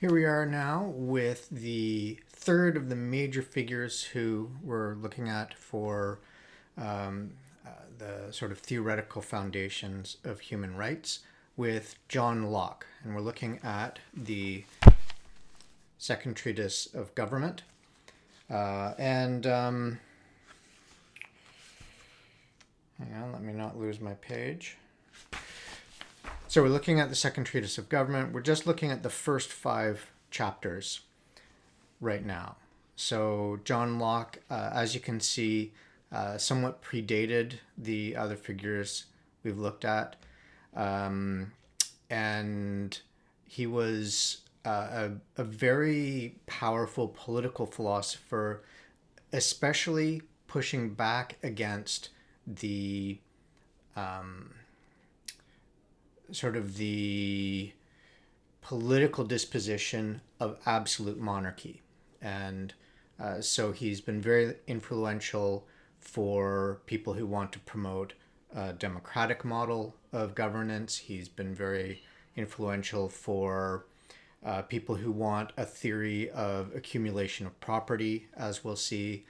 Here we are now with the third of the major figures who we're looking at for um, the sort of theoretical foundations of human rights with John Locke. And we're looking at the second treatise of government. Hang on, let me not lose my page. So we're looking at the second treatise of government. We're just looking at the first 5 chapters right now. So John Locke, as you can see, somewhat predated the other figures we've looked at. And he was a very powerful political philosopher, especially pushing back against the sort of the political disposition of absolute monarchy. And so he's been very influential for people who want to promote a democratic model of governance. He's been very influential for people who want a theory of accumulation of property, as we'll see.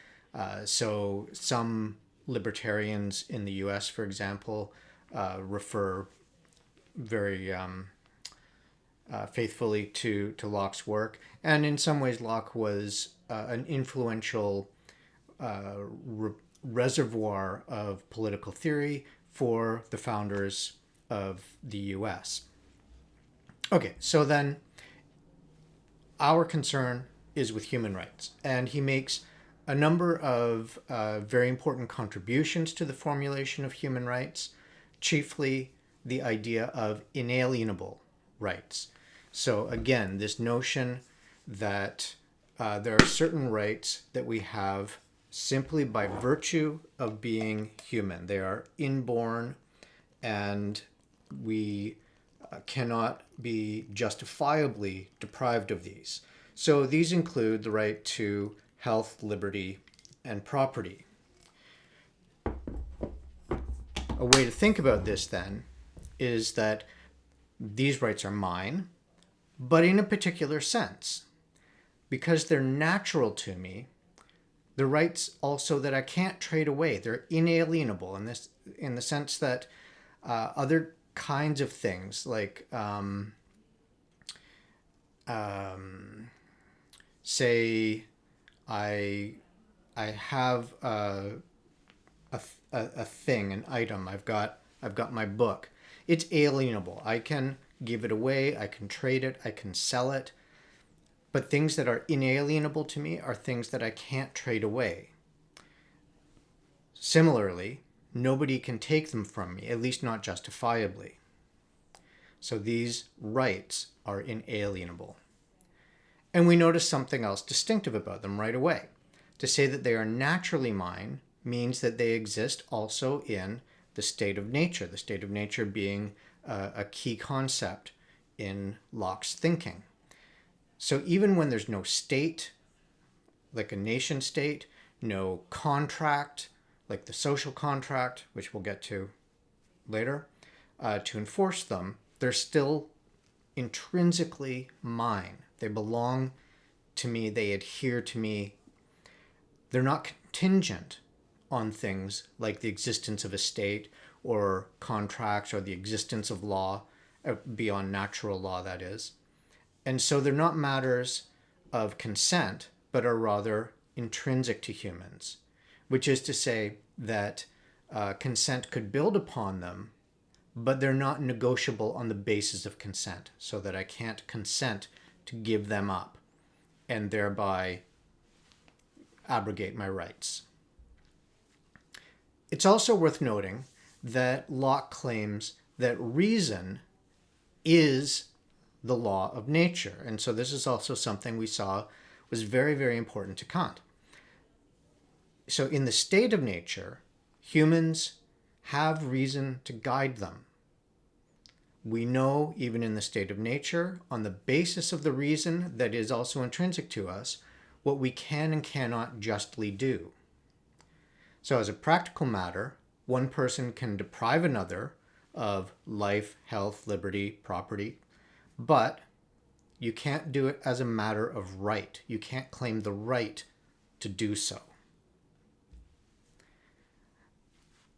So some libertarians in the US, for example, refer very faithfully to Locke's work. And in some ways, Locke was an influential reservoir of political theory for the founders of the US. Okay, so then our concern is with human rights. And he makes a number of very important contributions to the formulation of human rights, chiefly the idea of inalienable rights. So again, this notion that there are certain rights that we have simply by virtue of being human. They are inborn, and we cannot be justifiably deprived of these. So these include the right to health, liberty, and property. A way to think about this then is that these rights are mine, but in a particular sense. Because they're natural to me, the rights also that I can't trade away, they're inalienable in the sense that other kinds of things like say I have a thing, an item. I've got my book. It's alienable. I can give it away. I can trade it. I can sell it. But things that are inalienable to me are things that I can't trade away. Similarly, nobody can take them from me, at least not justifiably. So these rights are inalienable. And we notice something else distinctive about them right away. To say that they are naturally mine means that they exist also in the state of nature being a key concept in Locke's thinking. So even when there's no state, like a nation state, no contract, like the social contract, which we'll get to later, to enforce them, they're still intrinsically mine. They belong to me, they adhere to me. They're not contingent on things like the existence of a state or contracts or the existence of law, beyond natural law, that is. And so they're not matters of consent, but are rather intrinsic to humans, which is to say that consent could build upon them, but they're not negotiable on the basis of consent, so that I can't consent to give them up and thereby abrogate my rights. It's also worth noting that Locke claims that reason is the law of nature. And so this is also something we saw was very, very important to Kant. So in the state of nature, humans have reason to guide them. We know, even in the state of nature, on the basis of the reason that is also intrinsic to us, what we can and cannot justly do. So as a practical matter, one person can deprive another of life, health, liberty, property, but You can't do it as a matter of right. You can't claim the right to do so.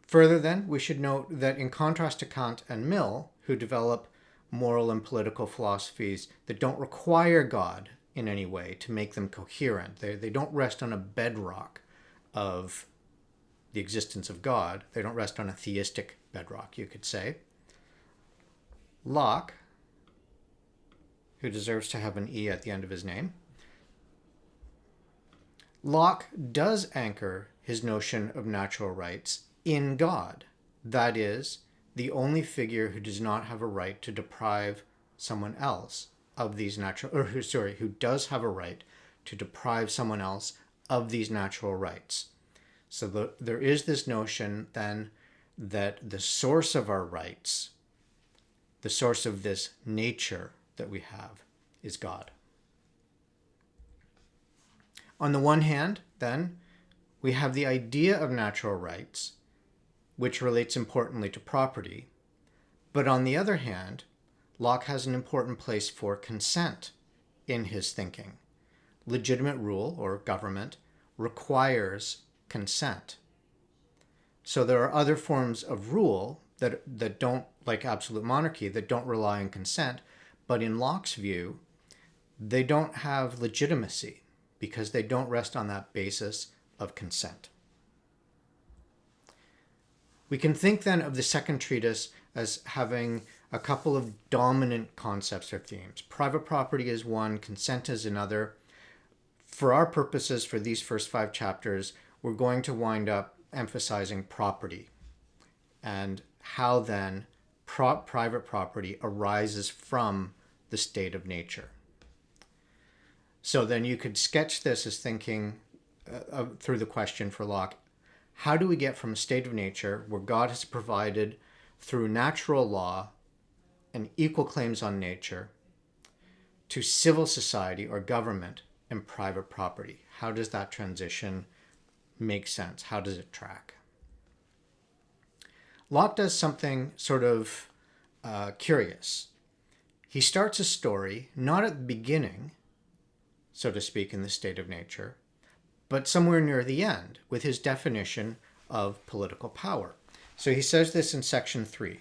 Further then, we should note that in contrast to Kant and Mill, who develop moral and political philosophies that don't require God in any way to make them coherent, they don't rest on a bedrock of the existence of God. They don't rest on a theistic bedrock, you could say. Locke, who deserves to have an E at the end of his name, Locke does anchor his notion of natural rights in God. That is, the only figure who does not have a right to deprive someone else of these who does have a right to deprive someone else of these natural rights. So there is this notion then that the source of our rights, the source of this nature that we have, is God. On the one hand, then, we have the idea of natural rights, which relates importantly to property. But on the other hand, Locke has an important place for consent in his thinking. Legitimate rule, or government, requires consent. So there are other forms of rule that don't, like absolute monarchy, that don't rely on consent, but in Locke's view, they don't have legitimacy because they don't rest on that basis of consent. We can think then of the second treatise as having a couple of dominant concepts or themes. Private property is one, consent is another. For our purposes, for these first 5 chapters, we're going to wind up emphasizing property and how then private property arises from the state of nature. So then you could sketch this as thinking through the question for Locke, how do we get from a state of nature where God has provided through natural law and equal claims on nature to civil society or government and private property? How does that transition make sense? How does it track? Locke does something sort of curious. He starts a story not at the beginning, so to speak, in the state of nature, but somewhere near the end with his definition of political power. So he says this in section 3.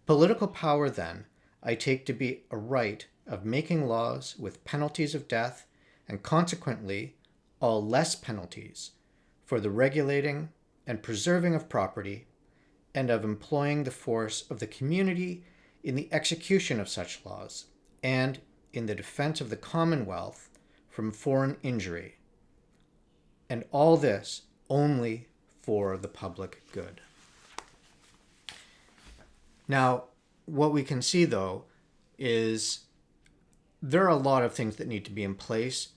Political power, then, I take to be a right of making laws with penalties of death and consequently all less penalties for the regulating and preserving of property and of employing the force of the community in the execution of such laws and in the defense of the commonwealth from foreign injury, and all this only for the public good. Now, what we can see, though, is there are a lot of things that need to be in place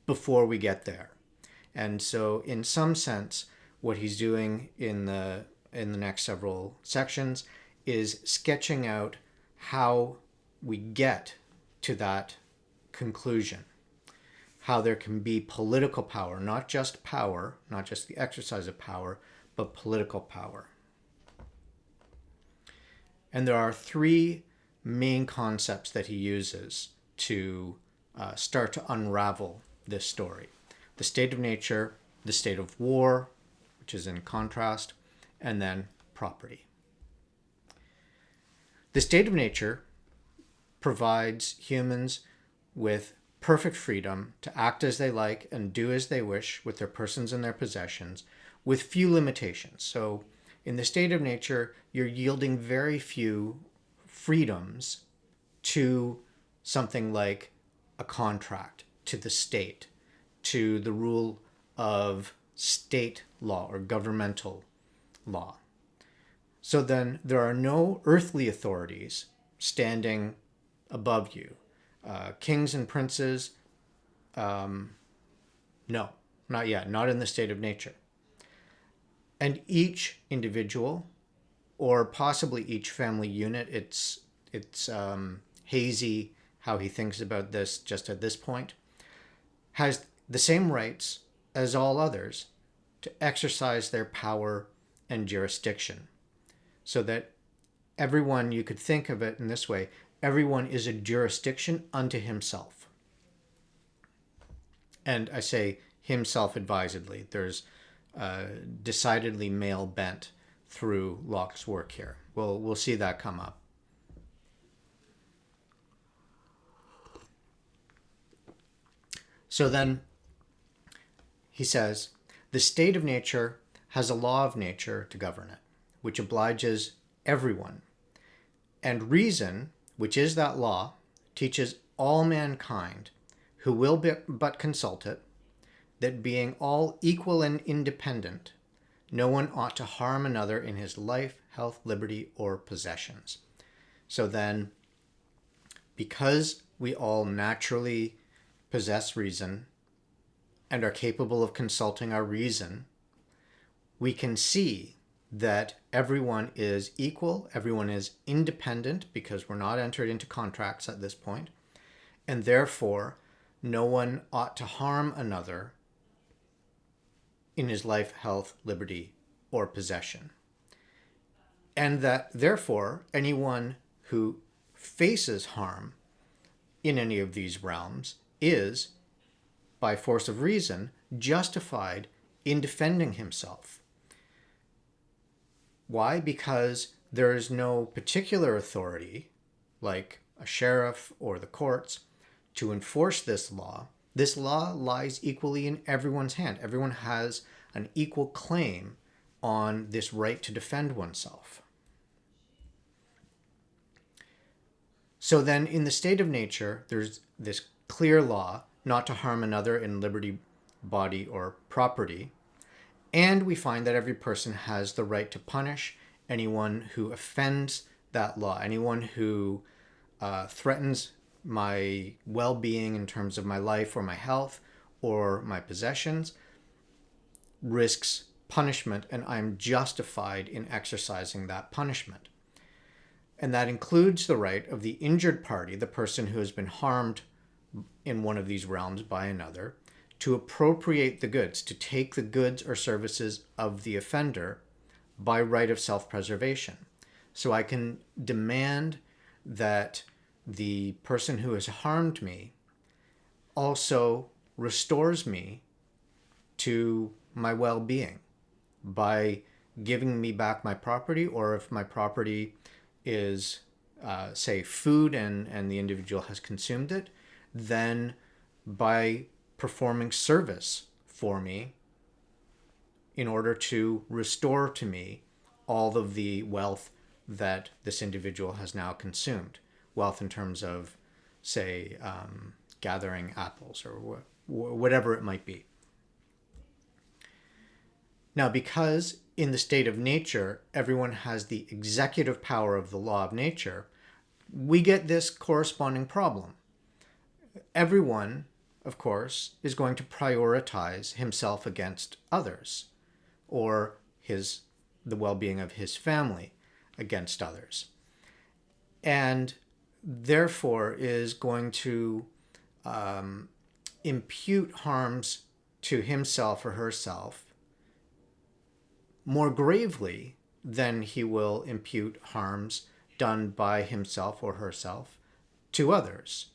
before we get there. And so, in some sense, what he's doing in the next several sections is sketching out how we get to that conclusion. How there can be political power, not just the exercise of power, but political power. And there are 3 main concepts that he uses to start to unravel this story. The state of nature, the state of war, which is in contrast, and then property. The state of nature provides humans with perfect freedom to act as they like and do as they wish with their persons and their possessions, with few limitations. So in the state of nature, you're yielding very few freedoms to something like a contract, to the state, to the rule of state law or governmental law. So then there are no earthly authorities standing above you. Kings and princes, no, not yet, not in the state of nature. And each individual, or possibly each family unit, it's hazy how he thinks about this just at this point, has the same rights as all others to exercise their power and jurisdiction. So that everyone, you could think of it in this way, everyone is a jurisdiction unto himself. And I say himself advisedly. There's decidedly male bent through Locke's work here. We'll see that come up. So then he says, the state of nature has a law of nature to govern it, which obliges everyone. And reason, which is that law, teaches all mankind who will but consult it, that being all equal and independent, no one ought to harm another in his life, health, liberty, or possessions. So then, because we all naturally possess reason and are capable of consulting our reason, we can see that everyone is equal, everyone is independent, because we're not entered into contracts at this point, and therefore no one ought to harm another in his life, health, liberty, or possession. And that therefore anyone who faces harm in any of these realms is, by force of reason, justified in defending himself. Why? Because there is no particular authority, like a sheriff or the courts, to enforce this law. This law lies equally in everyone's hand. Everyone has an equal claim on this right to defend oneself. So then, in the state of nature, there's this clear law not to harm another in liberty, body, or property. And we find that every person has the right to punish anyone who offends that law, anyone who threatens my well-being in terms of my life or my health or my possessions, risks punishment, and I'm justified in exercising that punishment. And that includes the right of the injured party, the person who has been harmed in one of these realms by another, to appropriate the goods, to take the goods or services of the offender by right of self-preservation. So I can demand that the person who has harmed me also restores me to my well-being by giving me back my property, or if my property is, say, food and the individual has consumed it, then by performing service for me in order to restore to me all of the wealth that this individual has now consumed. Wealth in terms of, say, gathering apples or whatever it might be. Now, because in the state of nature, everyone has the executive power of the law of nature, we get this corresponding problem. Everyone, of course, is going to prioritize himself against others, or the well-being of his family against others, and therefore is going to impute harms to himself or herself more gravely than he will impute harms done by himself or herself to others.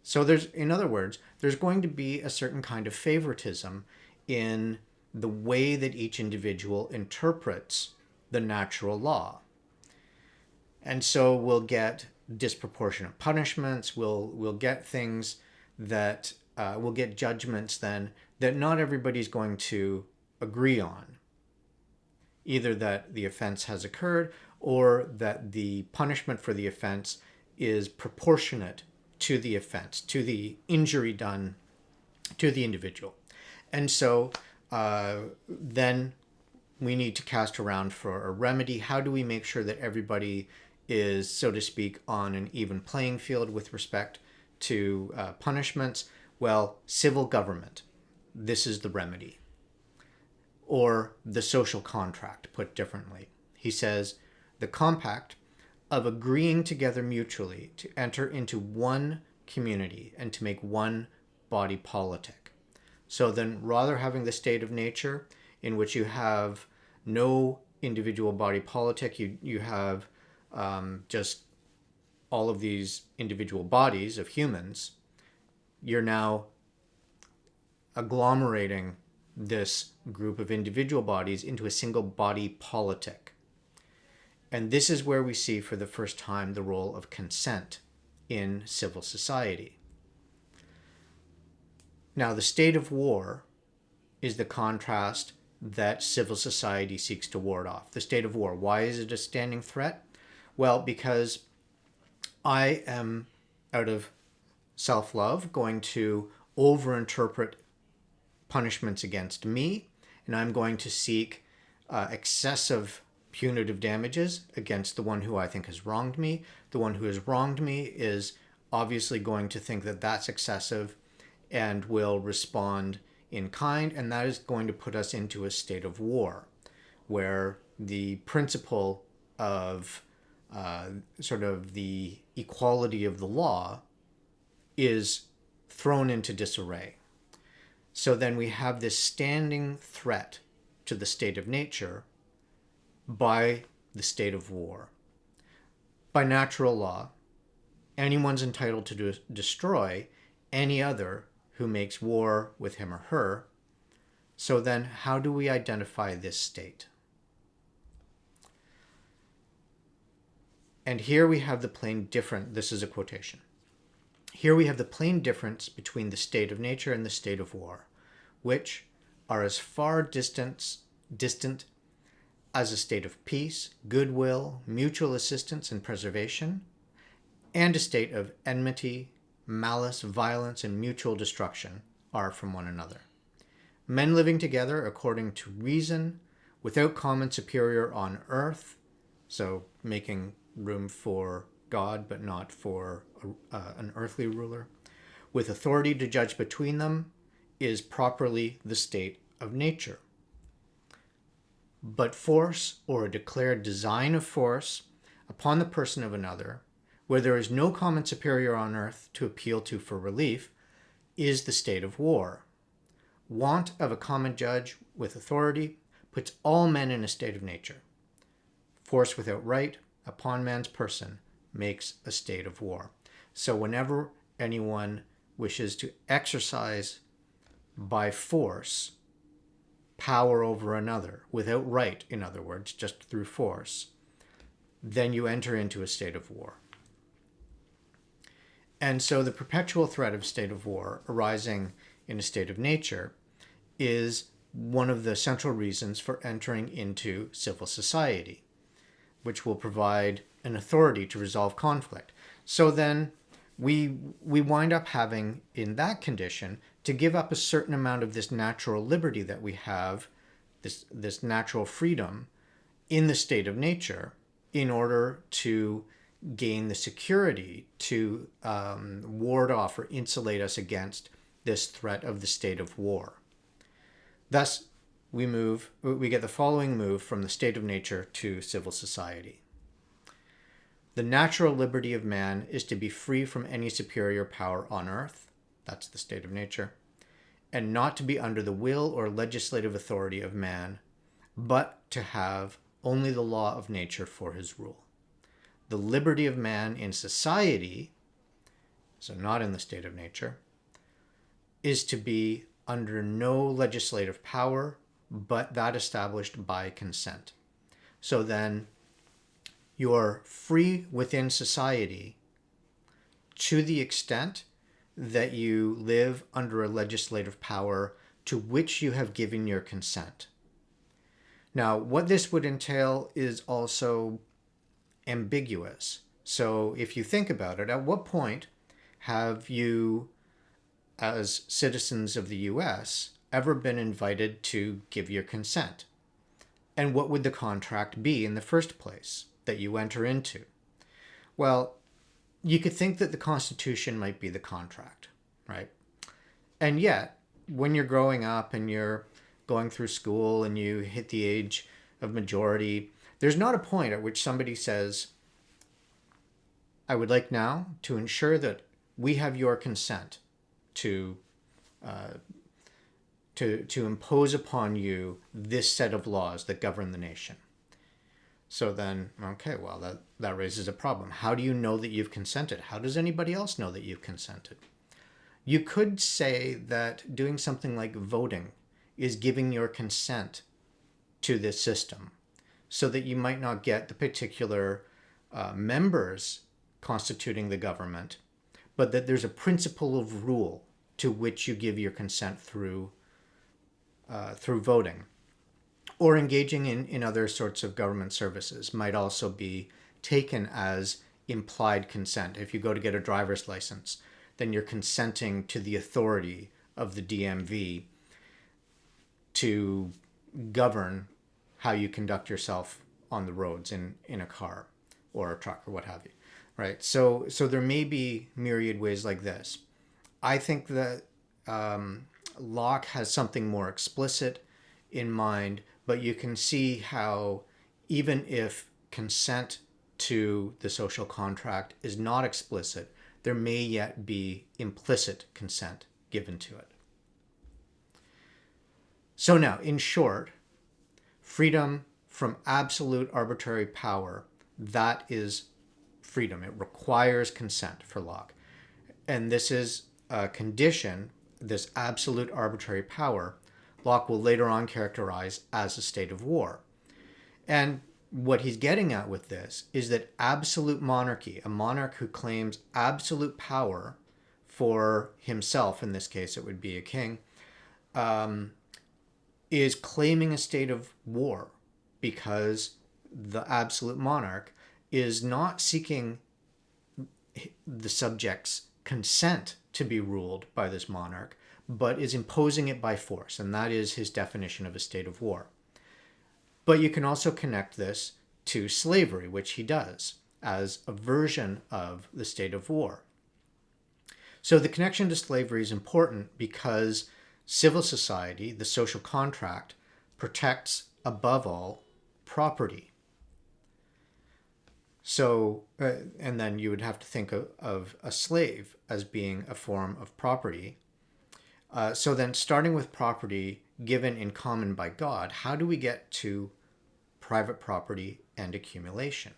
So in other words, there's going to be a certain kind of favoritism in the way that each individual interprets the natural law. And so we'll get disproportionate punishments, we'll get things that, we'll get judgments then that not everybody's going to agree on. Either that the offense has occurred or that the punishment for the offense is proportionate to the offense, to the injury done to the individual. And so then we need to cast around for a remedy. How do we make sure that everybody is, so to speak, on an even playing field with respect to punishments? Well, civil government. This is the remedy. Or the social contract, put differently. He says, the compact of agreeing together mutually to enter into one community and to make one body politic. So then, rather having the state of nature in which you have no individual body politic, you have just all of these individual bodies of humans, you're now agglomerating this group of individual bodies into a single body politic. And this is where we see for the first time the role of consent in civil society. Now, the state of war is the contrast that civil society seeks to ward off. The state of war. Why is it a standing threat? Well, because I am, out of self-love, going to overinterpret punishments against me, and I'm going to seek excessive punitive damages against the one who I think has wronged me. The one who has wronged me is obviously going to think that that's excessive and will respond in kind, and that is going to put us into a state of war where the principle of sort of the equality of the law is thrown into disarray. So then we have this standing threat to the state of nature by the state of war. By natural law, anyone's entitled to destroy any other who makes war with him or her. So then how do we identify this state? And here we have the plain difference. This is a quotation. Here we have the plain difference between the state of nature and the state of war, which are as far distant as a state of peace, goodwill, mutual assistance and preservation, and a state of enmity, malice, violence, and mutual destruction are from one another. Men living together according to reason, without common superior on earth, so making room for God but not for an earthly ruler, with authority to judge between them, is properly the state of nature. But force, or a declared design of force upon the person of another, where there is no common superior on earth to appeal to for relief, is the state of war. Want of a common judge with authority puts all men in a state of nature. Force without right upon man's person makes a state of war. So whenever anyone wishes to exercise by force power over another, without right, in other words, just through force, then you enter into a state of war. And so the perpetual threat of state of war arising in a state of nature is one of the central reasons for entering into civil society, which will provide an authority to resolve conflict. So then we wind up having, in that condition, to give up a certain amount of this natural liberty that we have, this natural freedom in the state of nature, in order to gain the security to ward off or insulate us against this threat of the state of war. Thus, we get the following move from the state of nature to civil society. The natural liberty of man is to be free from any superior power on earth, that's the state of nature, and not to be under the will or legislative authority of man, but to have only the law of nature for his rule. The liberty of man in society, so not in the state of nature, is to be under no legislative power, but that established by consent. So then, you're free within society to the extent that you live under a legislative power to which you have given your consent. Now, what this would entail is also ambiguous. So if you think about it, at what point have you, as citizens of the US, ever been invited to give your consent? And what would the contract be in the first place that you enter into? Well, you could think that the Constitution might be the contract, right? And yet, when you're growing up and you're going through school and you hit the age of majority, there's not a point at which somebody says, I would like now to ensure that we have your consent to impose upon you this set of laws that govern the nation. So then, okay, well, that raises a problem. How do you know that you've consented? How does anybody else know that you've consented? You could say that doing something like voting is giving your consent to this system so that you might not get the particular members constituting the government, but that there's a principle of rule to which you give your consent through voting. Or engaging in other sorts of government services might also be taken as implied consent. If you go to get a driver's license, then you're consenting to the authority of the DMV to govern how you conduct yourself on the roads in a car or a truck or what have you, right? So there may be myriad ways like this. I think that Locke has something more explicit in mind, but you can see how even if consent to the social contract is not explicit, there may yet be implicit consent given to it. So now, in short, freedom from absolute arbitrary power, that is freedom. It requires consent for Locke. And this is a condition, this absolute arbitrary power, Locke will later on characterize as a state of war. And what he's getting at with this is that absolute monarchy, a monarch who claims absolute power for himself, in this case it would be a king, is claiming a state of war because the absolute monarch is not seeking the subject's consent to be ruled by this monarch, but is imposing it by force, and that is his definition of a state of war. But you can also connect this to slavery, which he does, as a version of the state of war. So the connection to slavery is important because civil society, the social contract, protects above all property. So, and then you would have to think of a slave as being a form of property. So then starting with property given in common by God, how do we get to private property and accumulation?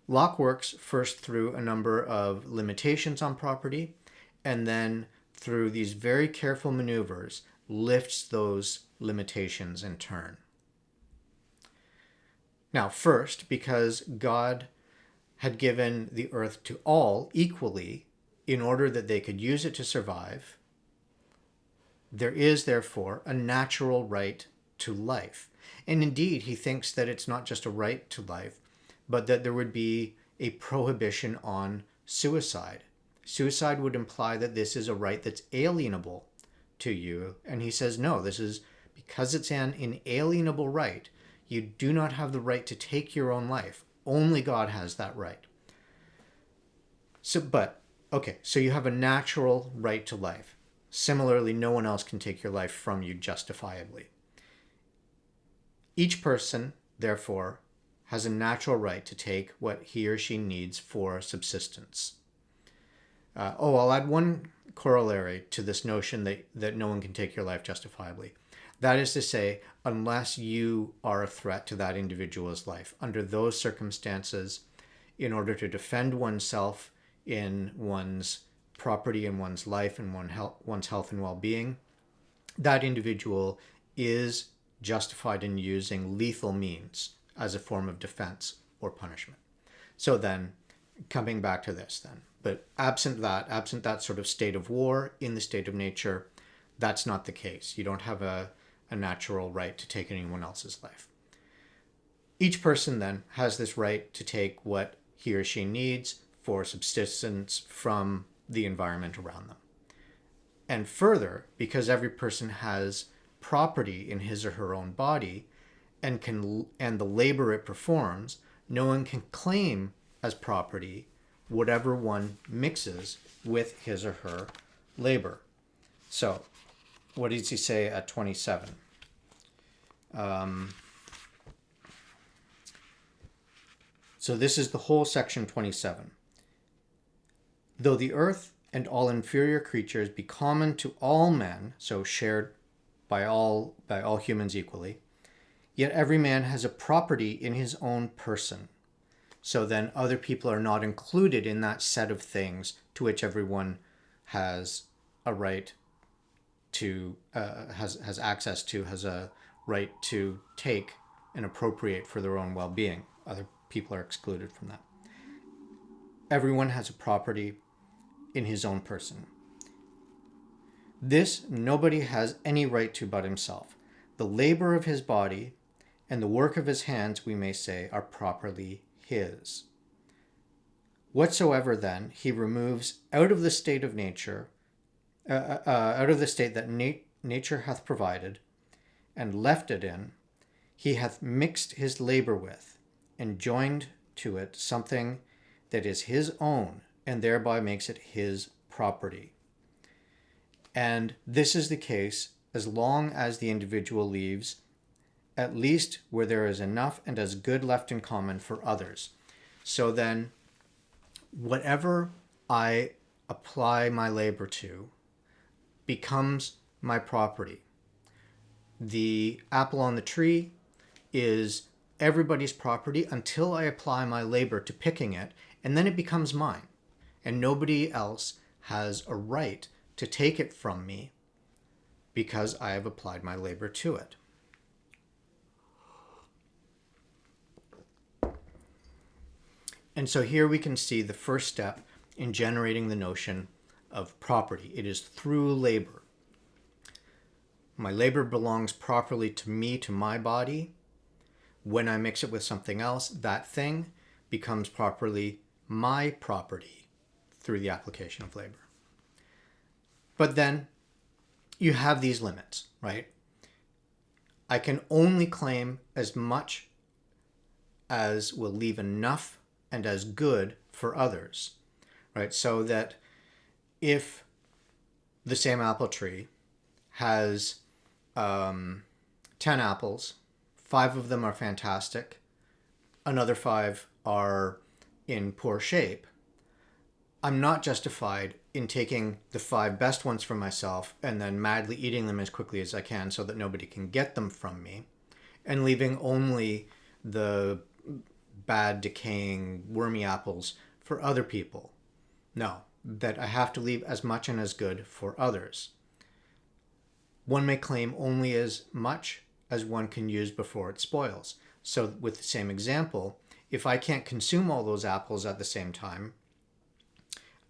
Locke works first through a number of limitations on property, and then through these very careful maneuvers, lifts those limitations in turn. Now, first, because God had given the earth to all equally in order that they could use it to survive, there is, therefore, a natural right to life. And indeed, he thinks that it's not just a right to life, but that there would be a prohibition on suicide. Suicide would imply that this is a right that's alienable to you. And he says, no, this is because it's an inalienable right. You do not have the right to take your own life. Only God has that right. So you have a natural right to life. Similarly, no one else can take your life from you justifiably. Each person, therefore, has a natural right to take what he or she needs for subsistence. I'll add one corollary to this notion that no one can take your life justifiably. That is to say, unless you are a threat to that individual's life. Under those circumstances, in order to defend oneself in one's property and one's life and one's health and well-being, that individual is justified in using lethal means as a form of defense or punishment. So then, coming back to this then, but absent that sort of state of war in the state of nature, that's not the case. You don't have a natural right to take anyone else's life. Each person then has this right to take what he or she needs for subsistence from the environment around them. And further, because every person has property in his or her own body and the labor it performs, no one can claim as property whatever one mixes with his or her labor. So, what does he say at 27? So this is the whole section 27. Though the earth and all inferior creatures be common to all men, so shared by all humans equally, Yet every man has a property in his own person. So then other people are not included in that set of things to which everyone has a right to, has access to, has a right to take and appropriate for their own well-being. Other people are excluded from that. Everyone has a property in his own person. This nobody has any right to but himself. The labor of his body and the work of his hands, we may say, are properly his. Whatsoever then he removes out of the state of nature, out of the state that nature hath provided, and left it in, he hath mixed his labor with, and joined to it something that is his own, and thereby makes it his property. And this is the case as long as the individual leaves at least where there is enough and as good left in common for others. So then, whatever I apply my labor to becomes my property. The apple on the tree is everybody's property until I apply my labor to picking it, and then it becomes mine. And nobody else has a right to take it from me because I have applied my labor to it. And so here we can see the first step in generating the notion of property. It is through labor. My labor belongs properly to me, to my body. When I mix it with something else, that thing becomes properly my property through the application of labor. But then you have these limits, right? I can only claim as much as will leave enough and as good for others, right? So that if the same apple tree has 10 apples, 5 of them are fantastic, another 5 are in poor shape, I'm not justified in taking the 5 best ones for myself and then madly eating them as quickly as I can so that nobody can get them from me, and leaving only the bad, decaying, wormy apples for other people. No, that I have to leave as much and as good for others. One may claim only as much as one can use before it spoils. So with the same example, if I can't consume all those apples at the same time,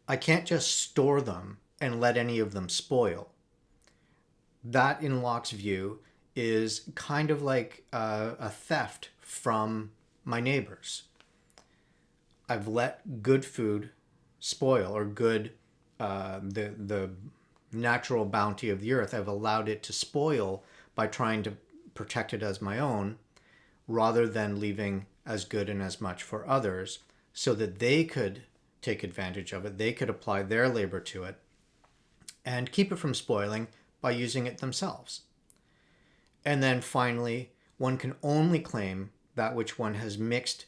I can't just store them and let any of them spoil. That, in Locke's view, is kind of like a theft from my neighbors. I've let good food spoil, or good, the natural bounty of the earth, I've allowed it to spoil by trying to protect it as my own, rather than leaving as good and as much for others so that they could take advantage of it, they could apply their labor to it, and keep it from spoiling by using it themselves. And then finally, one can only claim that which one has mixed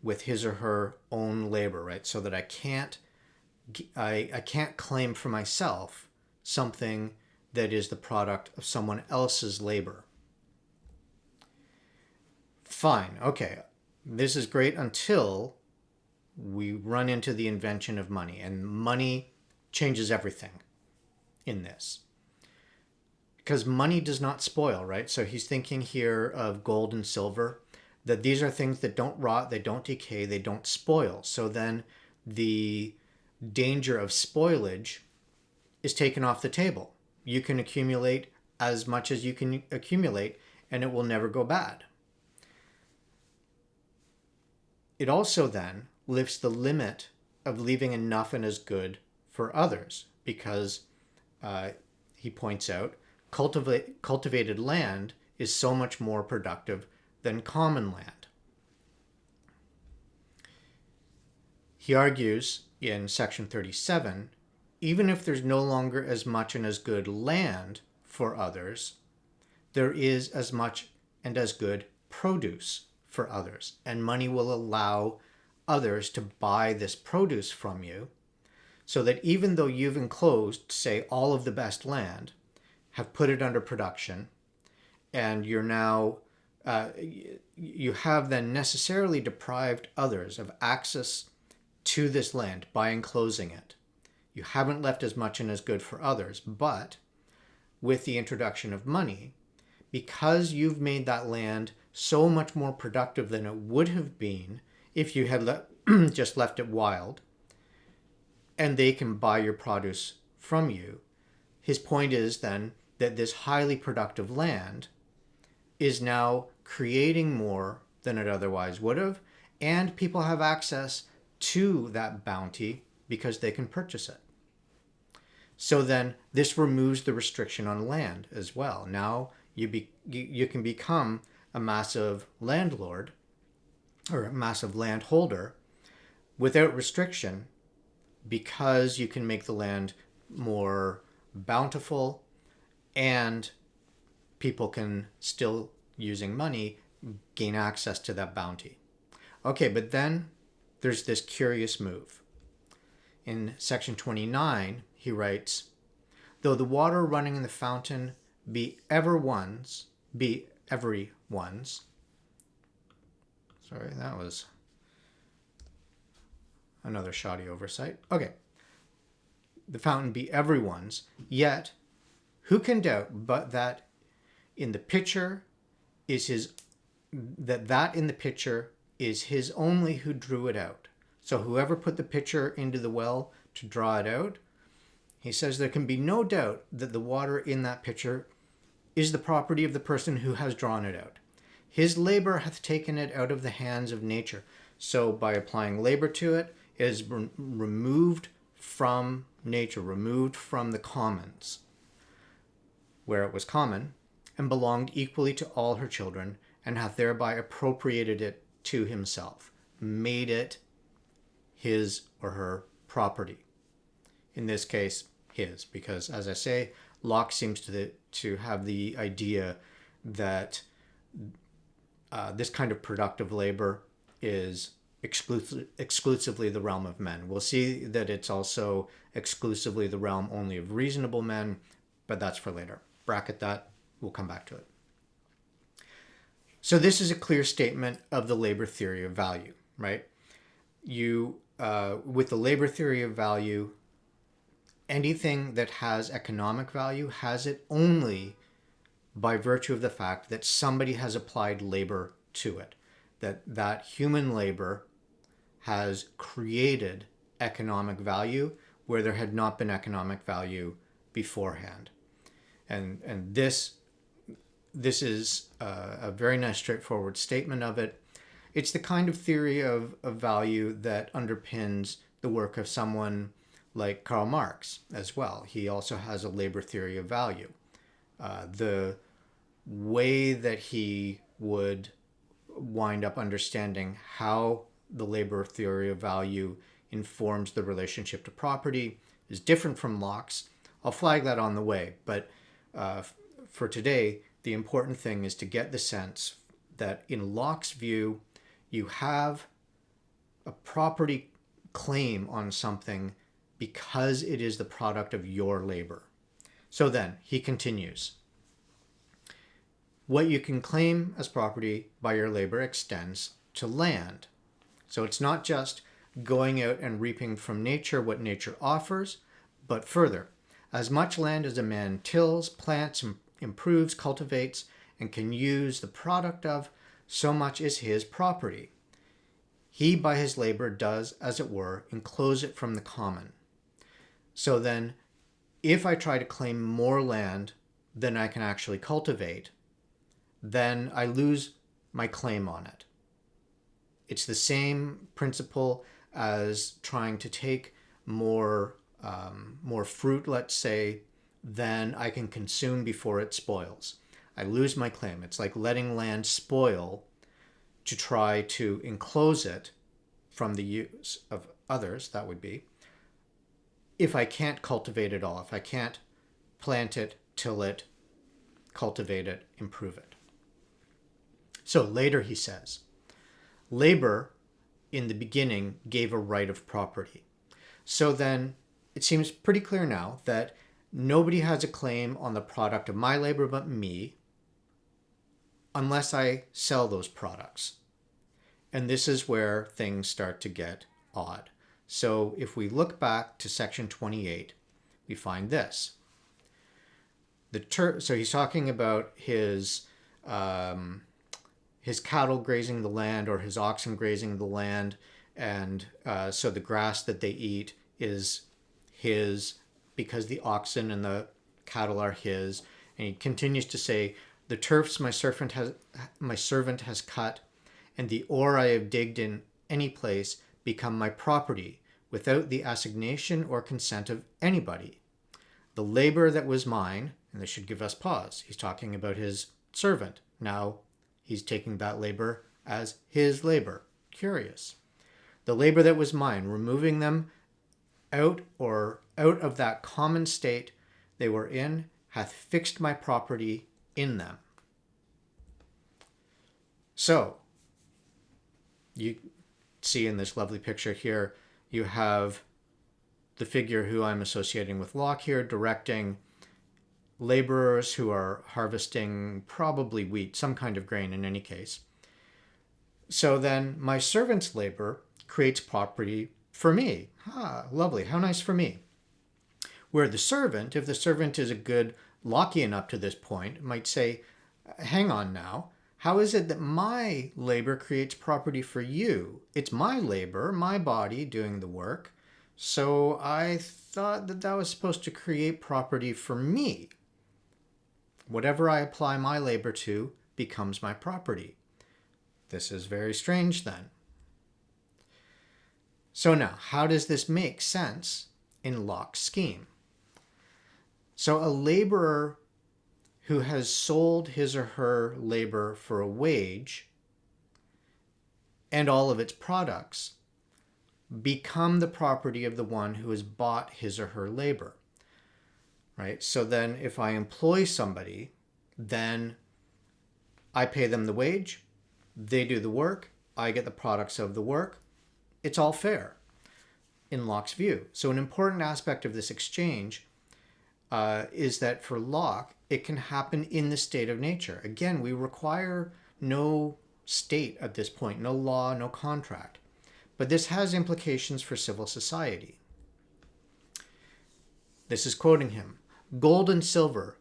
with his or her own labor, right? So that I can't claim for myself something that is the product of someone else's labor. Fine, okay, this is great until we run into the invention of money, and money changes everything in this. Because money does not spoil, right? So he's thinking here of gold and silver, that these are things that don't rot, they don't decay, they don't spoil. So then the danger of spoilage is taken off the table. You can accumulate as much as you can accumulate, and it will never go bad. It also then lifts the limit of leaving enough and as good for others, because he points out, cultivated land is so much more productive than common land. He argues in section 37, even if there's no longer as much and as good land for others, there is as much and as good produce for others, and money will allow others to buy this produce from you, so that even though you've enclosed, say, all of the best land, have put it under production, and you're now you have then necessarily deprived others of access to this land by enclosing it. You haven't left as much and as good for others, but with the introduction of money, because you've made that land so much more productive than it would have been if you had just left it wild, and they can buy your produce from you. His point is then that this highly productive land is now creating more than it otherwise would have, and people have access to that bounty because they can purchase it. So then this removes the restriction on land as well. Now you can become a massive landlord or a massive landholder without restriction, because you can make the land more bountiful, and people can still, using money, gain access to that bounty. Okay, but then there's this curious move. In section 29, he writes, though the water running in the fountain be everyone's, sorry, that was another shoddy oversight. Okay. The fountain be everyone's, yet who can doubt but that in the pitcher is his, that in the pitcher is his only who drew it out. So whoever put the pitcher into the well to draw it out, he says there can be no doubt that the water in that pitcher is the property of the person who has drawn it out. His labor hath taken it out of the hands of nature. So by applying labor to it, it is removed from nature, removed from the commons, where it was common, and belonged equally to all her children, and hath thereby appropriated it to himself, made it his or her property. In this case, his, because as I say, Locke seems to have the idea that this kind of productive labor is exclusively the realm of men. We'll see that it's also exclusively the realm only of reasonable men, but that's for later. Bracket that, we'll come back to it. So this is a clear statement of the labor theory of value, right? With the labor theory of value, anything that has economic value has it only by virtue of the fact that somebody has applied labor to it, that human labor has created economic value where there had not been economic value beforehand. And this is a very nice straightforward statement of it. It's the kind of theory of value that underpins the work of someone like Karl Marx as well. He also has a labor theory of value. The way that he would wind up understanding how the labor theory of value informs the relationship to property is different from Locke's. I'll flag that on the way, but for today, the important thing is to get the sense that in Locke's view, you have a property claim on something because it is the product of your labor. So then, he continues. What you can claim as property by your labor extends to land. So it's not just going out and reaping from nature what nature offers, but further, as much land as a man tills, plants, improves, cultivates, and can use the product of, so much is his property. He by his labor does, as it were, enclose it from the common. So then, if I try to claim more land than I can actually cultivate, then I lose my claim on it. It's the same principle as trying to take more fruit, let's say, than I can consume before it spoils. I lose my claim. It's like letting land spoil to try to enclose it from the use of others, that would be, if I can't cultivate it all, if I can't plant it, till it, cultivate it, improve it. So later he says, labor in the beginning gave a right of property. So then it seems pretty clear now that nobody has a claim on the product of my labor but me, unless I sell those products. And this is where things start to get odd. So if we look back to section 28, we find this. So he's talking about his cattle grazing the land or his oxen grazing the land. And so the grass that they eat is his because the oxen and the cattle are his. And he continues to say, the turfs my servant has cut, and the ore I have digged in any place become my property, without the assignation or consent of anybody. The labor that was mine, and this should give us pause. He's talking about his servant. Now he's taking that labor as his labor. Curious. The labor that was mine, removing them out of that common state they were in, hath fixed my property in them. So, you see in this lovely picture here, you have the figure who I'm associating with Locke here, directing laborers who are harvesting probably wheat, some kind of grain in any case. So then my servant's labor creates property for me. Lovely. How nice for me. Where the servant, if the servant is a good Lockean up to this point, might say, hang on now, how is it that my labor creates property for you? It's my labor, my body doing the work. So I thought that was supposed to create property for me. Whatever I apply my labor to becomes my property. This is very strange then. So now, how does this make sense in Locke's scheme? So a laborer who has sold his or her labor for a wage and all of its products become the property of the one who has bought his or her labor, right? So then if I employ somebody, then I pay them the wage, they do the work, I get the products of the work. It's all fair in Locke's view. So an important aspect of this exchange is that for Locke, it can happen in the state of nature. Again, we require no state at this point, no law, no contract. But this has implications for civil society. This is quoting him. Gold and silver,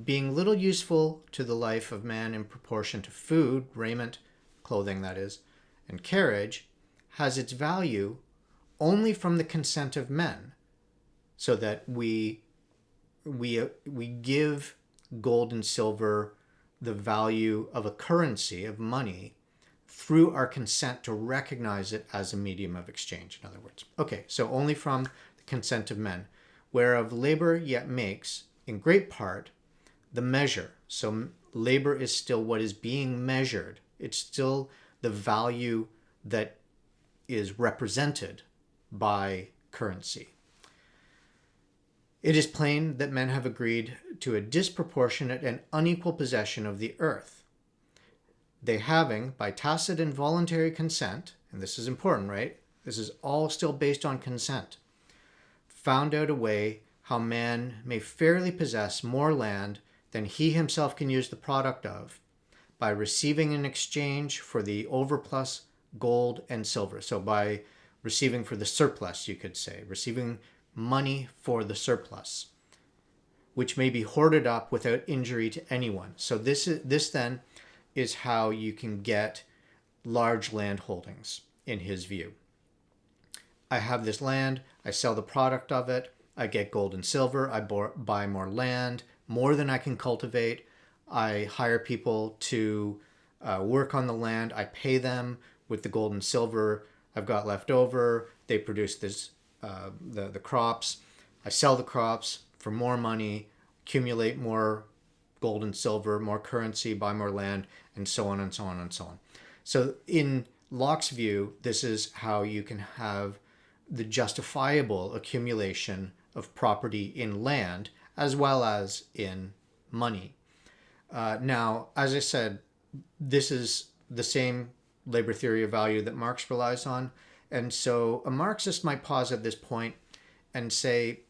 being little useful to the life of man in proportion to food, raiment, clothing that is, and carriage, has its value only from the consent of men, so that we give gold and silver the value of a currency, of money, through our consent to recognize it as a medium of exchange, in other words. Okay, so only from the consent of men, whereof labor yet makes, in great part, the measure. So labor is still what is being measured. It's still the value that is represented by currency. It is plain that men have agreed to a disproportionate and unequal possession of the earth. They having, by tacit and voluntary consent, and this is important, right? This is all still based on consent, found out a way how man may fairly possess more land than he himself can use the product of, by receiving in exchange for the overplus gold and silver. So by receiving for the surplus, you could say, receiving money for the surplus, which may be hoarded up without injury to anyone. So this then is how you can get large land holdings in his view. I have this land, I sell the product of it, I get gold and silver, I buy more land, more than I can cultivate. I hire people to work on the land, I pay them with the gold and silver I've got left over. They produce this the crops. I sell the crops for more money, accumulate more gold and silver, more currency, buy more land, and so on and so on and so on. So in Locke's view, this is how you can have the justifiable accumulation of property in land as well as in money. Now, as I said, this is the same labor theory of value that Marx relies on. And so a Marxist might pause at this point and say,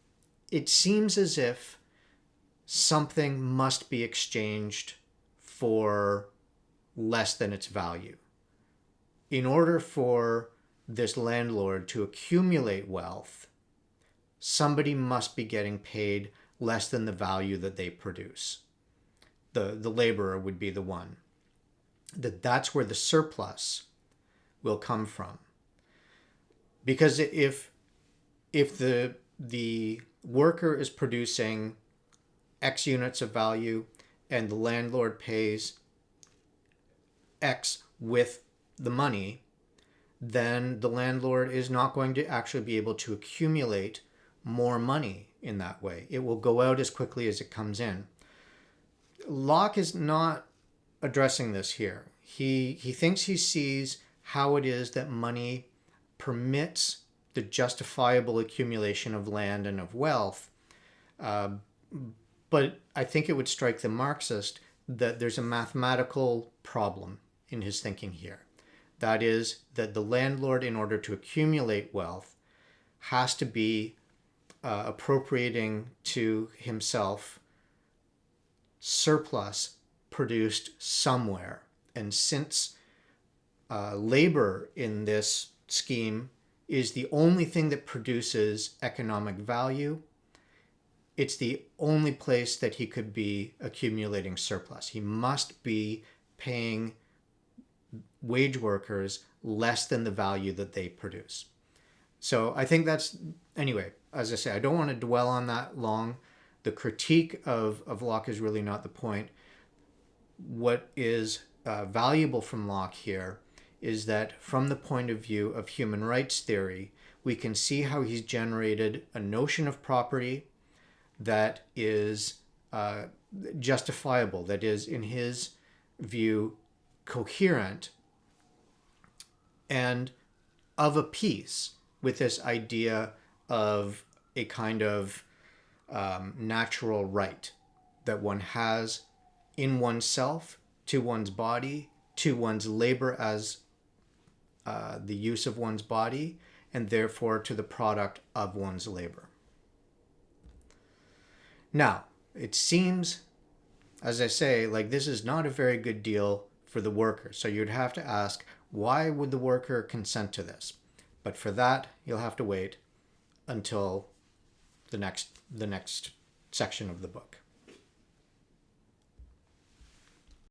it seems as if something must be exchanged for less than its value. In order for this landlord to accumulate wealth, somebody must be getting paid less than the value that they produce. The laborer would be the one. That's where the surplus will come from. Because if the worker is producing X units of value and the landlord pays X with the money, then the landlord is not going to actually be able to accumulate more money in that way. It will go out as quickly as it comes in. Locke is not addressing this here. He thinks he sees how it is that money permits the justifiable accumulation of land and of wealth. But I think it would strike the Marxist that there's a mathematical problem in his thinking here. That is, that the landlord, in order to accumulate wealth, has to be appropriating to himself surplus produced somewhere. And since labor in this scheme is the only thing that produces economic value, it's the only place that he could be accumulating surplus. He must be paying wage workers less than the value that they produce. So I think that's, anyway, as I say, I don't want to dwell on that long. The critique of Locke is really not the point. What is valuable from Locke here is that from the point of view of human rights theory, we can see how he's generated a notion of property that is justifiable, that is, in his view, coherent and of a piece with this idea of a kind of natural right that one has in oneself, to one's body, to one's labor as the use of one's body, and therefore to the product of one's labor. Now, it seems, as I say, like this is not a very good deal for the worker. So you'd have to ask, why would the worker consent to this? But for that, you'll have to wait until the next section of the book.